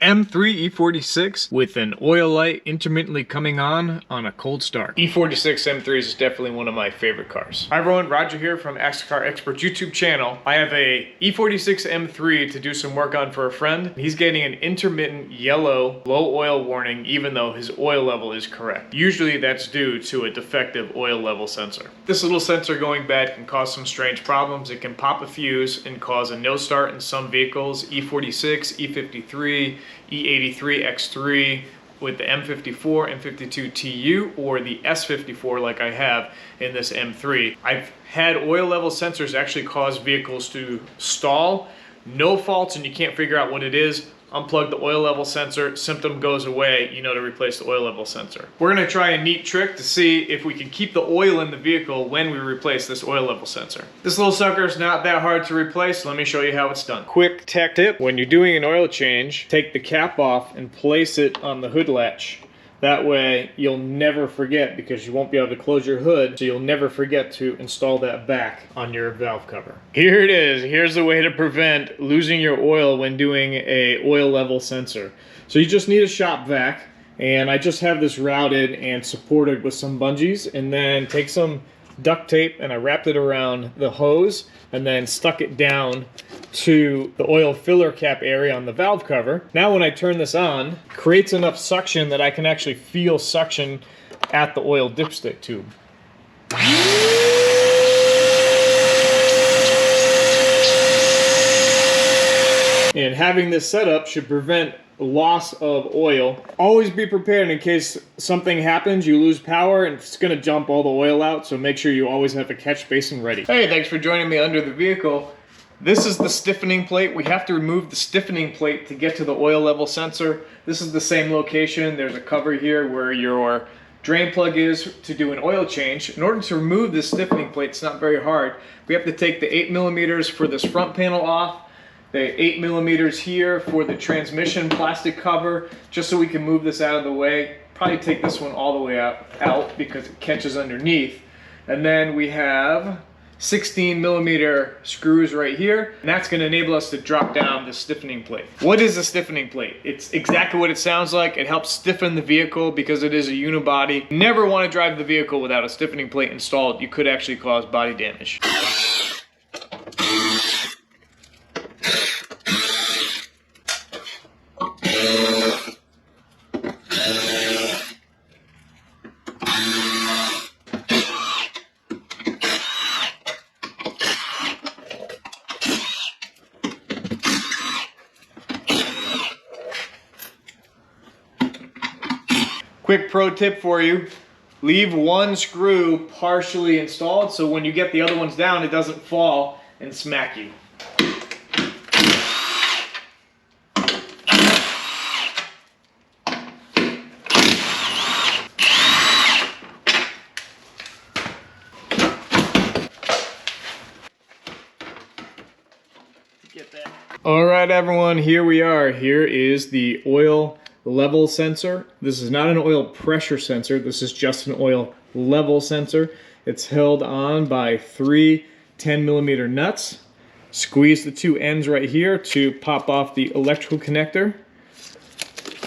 M3 E46 with an oil light intermittently coming on a cold start. E46 M3 is definitely one of my favorite cars. Hi everyone, Roger here from Ask the Car Experts YouTube channel. I have a E46 M3 to do some work on for a friend. He's getting an intermittent yellow low oil warning even though his oil level is correct. Usually that's due to a defective oil level sensor. This little sensor going bad can cause some strange problems. It can pop a fuse and cause a no start in some vehicles, E46, E53, E83 X3 with the M54, M52 TU, or the S54 like I have in this M3. I've had oil level sensors actually cause vehicles to stall. No faults and you can't figure out what it is. Unplug the oil level sensor, symptom goes away, you know to replace the oil level sensor. We're gonna try a neat trick to see if we can keep the oil in the vehicle when we replace this oil level sensor. This little sucker is not that hard to replace, let me show you how it's done. Quick tech tip, when you're doing an oil change, take the cap off and place it on the hood latch. That way you'll never forget, because you won't be able to close your hood, so you'll never forget to install that back on your valve cover. Here it is. Here's the way to prevent losing your oil when doing a oil level sensor. So you just need a shop vac, and I just have this routed and supported with some bungees, and then take some duct tape and I wrapped it around the hose and then stuck it down to the oil filler cap area on the valve cover. Now when I turn this on, creates enough suction that I can actually feel suction at the oil dipstick tube. And having this setup should prevent loss of oil. Always be prepared in case something happens, you lose power, and it's gonna jump all the oil out, so make sure you always have a catch basin ready. Hey, thanks for joining me under the vehicle. This is the stiffening plate. We have to remove the stiffening plate to get to the oil level sensor. This is the same location. There's a cover here where your drain plug is to do an oil change. In order to remove this stiffening plate, it's not very hard. We have to take the 8mm for this front panel off, the 8mm here for the transmission plastic cover, just so we can move this out of the way. Probably take this one all the way out because it catches underneath. And then we have 16mm screws right here, and that's going to enable us to drop down the stiffening plate. What is a stiffening plate? It's exactly what it sounds like. It helps stiffen the vehicle because it is a unibody. Never want to drive the vehicle without a stiffening plate installed. You could actually cause body damage. Quick pro tip for you, leave one screw partially installed so when you get the other ones down it doesn't fall and smack you. Get that. All right everyone, here we are. Here is the oil level sensor. This is not an oil pressure sensor. This is just an oil level sensor. It's held on by 3 10mm nuts. Squeeze the two ends right here to pop off the electrical connector.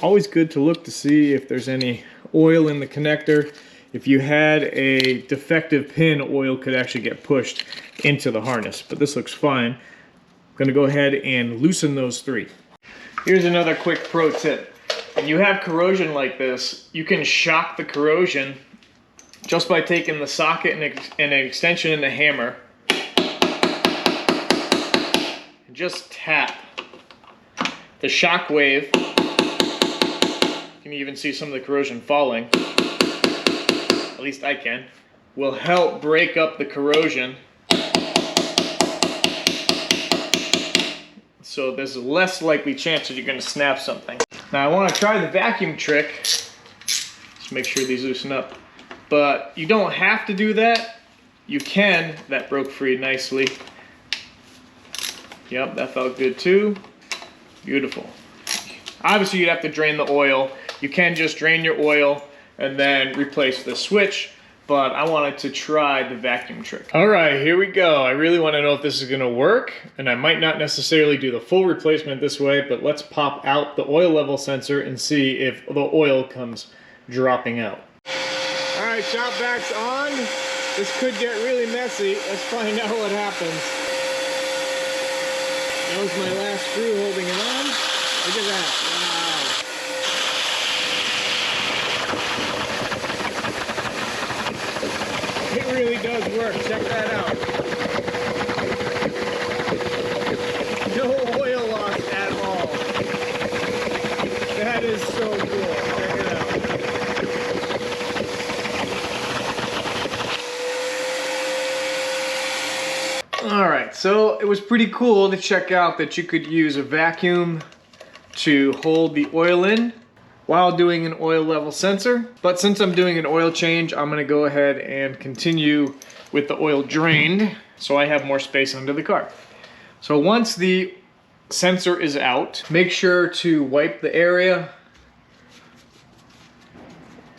Always good to look to see if there's any oil in the connector. If you had a defective pin, oil could actually get pushed into the harness, but this looks fine. I'm going to go ahead and loosen those three. Here's another quick pro tip. When you have corrosion like this, you can shock the corrosion just by taking the socket and an extension and the hammer and just tap. The shock wave, you can even see some of the corrosion falling, at least I can, will help break up the corrosion. So there's a less likely chance that you're going to snap something. Now I want to try the vacuum trick. Just make sure these loosen up. But you don't have to do that. You can. That broke free nicely. Yep, that felt good too. Beautiful. Obviously you'd have to drain the oil. You can just drain your oil and then replace the switch. but I wanted to try the vacuum trick. All right, here we go. I really want to know if this is gonna work, and I might not necessarily do the full replacement this way, but let's pop out the oil level sensor and see if the oil comes dropping out. All right, shop vacs on. This could get really messy. Let's find out what happens. That was my last screw holding it on. Look at that, wow. It really does work, check that out. No oil loss at all. That is so cool, check it out. Alright, so it was pretty cool to check out that you could use a vacuum to hold the oil in while doing an oil level sensor. But since I'm doing an oil change, I'm gonna go ahead and continue with the oil drained so I have more space under the car. So once the sensor is out, make sure to wipe the area.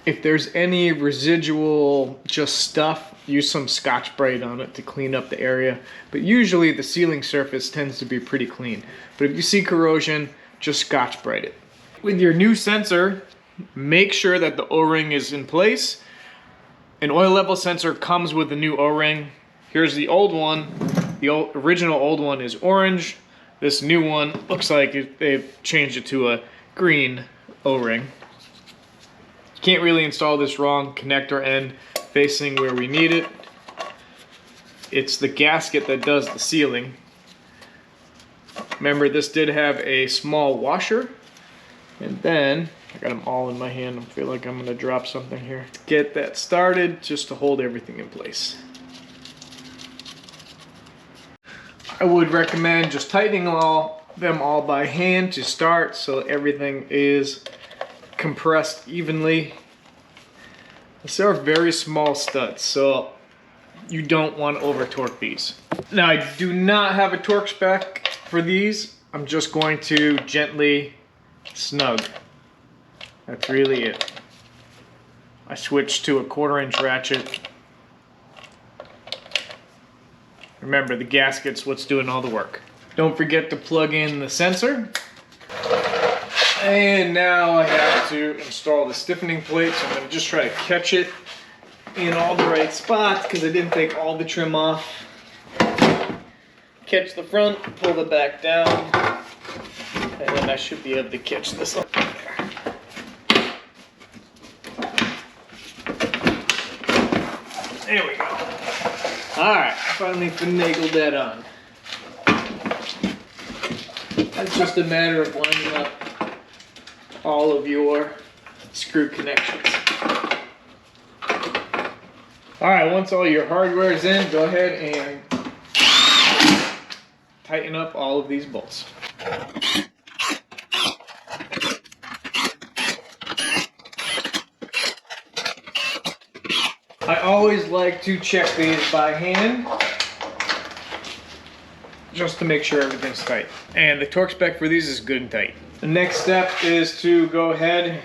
If there's any residual just stuff, use some Scotch-Brite on it to clean up the area. But usually the sealing surface tends to be pretty clean. But if you see corrosion, just Scotch-Brite it. With your new sensor, make sure that the O-ring is in place. An oil level sensor comes with a new O-ring. Here's the old one. The original old one is orange. This new one looks like they've changed it to a green O-ring. Can't really install this wrong. Connector end facing where we need it. It's the gasket that does the sealing. Remember, this did have a small washer. And then, I got them all in my hand. I feel like I'm gonna drop something here. Get that started just to hold everything in place. I would recommend just tightening them all by hand to start so everything is compressed evenly. These are very small studs, so you don't want to over torque these. Now, I do not have a torque spec for these. I'm just going to gently snug. That's really it. I switched to a 1/4 inch ratchet. Remember, the gasket's what's doing all the work. Don't forget to plug in the sensor. And now I have to install the stiffening plate, so I'm going to just try to catch it in all the right spots because I didn't take all the trim off. Catch the front, pull the back down, and then I should be able to catch this up there. There we go. Alright, finally finagled that on. That's just a matter of lining up all of your screw connections. Alright, once all your hardware is in, go ahead and tighten up all of these bolts. I always like to check these by hand just to make sure everything's tight. And the torque spec for these is good and tight. The next step is to go ahead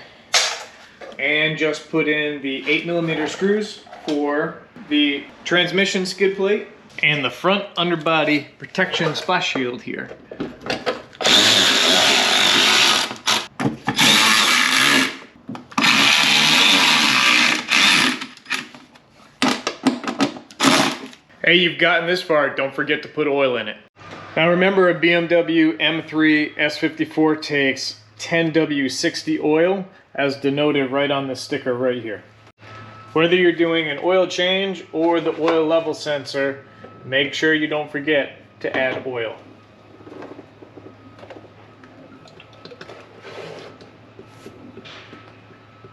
and just put in the 8mm screws for the transmission skid plate and the front underbody protection splash shield here. Hey, you've gotten this far, don't forget to put oil in it. Now remember, a BMW M3 S54 takes 10W60 oil, as denoted right on the sticker right here. Whether you're doing an oil change or the oil level sensor, make sure you don't forget to add oil.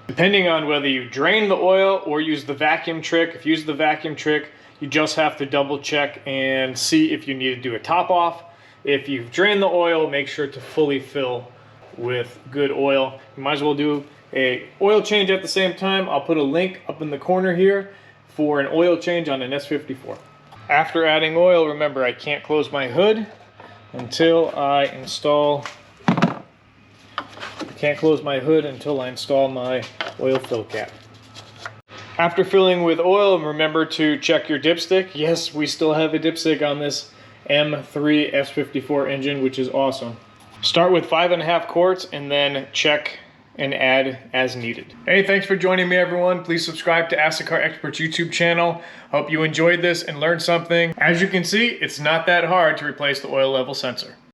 Depending on whether you drain the oil or use the vacuum trick, if you use the vacuum trick, you just have to double check and see if you need to do a top off. If you've drained the oil, make sure to fully fill with good oil. You might as well do a oil change at the same time. I'll put a link up in the corner here for an oil change on an S54. After adding oil, remember, I can't close my hood until I install my oil fill cap. After filling with oil, remember to check your dipstick. Yes, we still have a dipstick on this M3 S54 engine, which is awesome. Start with 5.5 quarts and then check and add as needed. Hey, thanks for joining me, everyone. Please subscribe to Ask the Car Expert's YouTube channel. Hope you enjoyed this and learned something. As you can see, it's not that hard to replace the oil level sensor.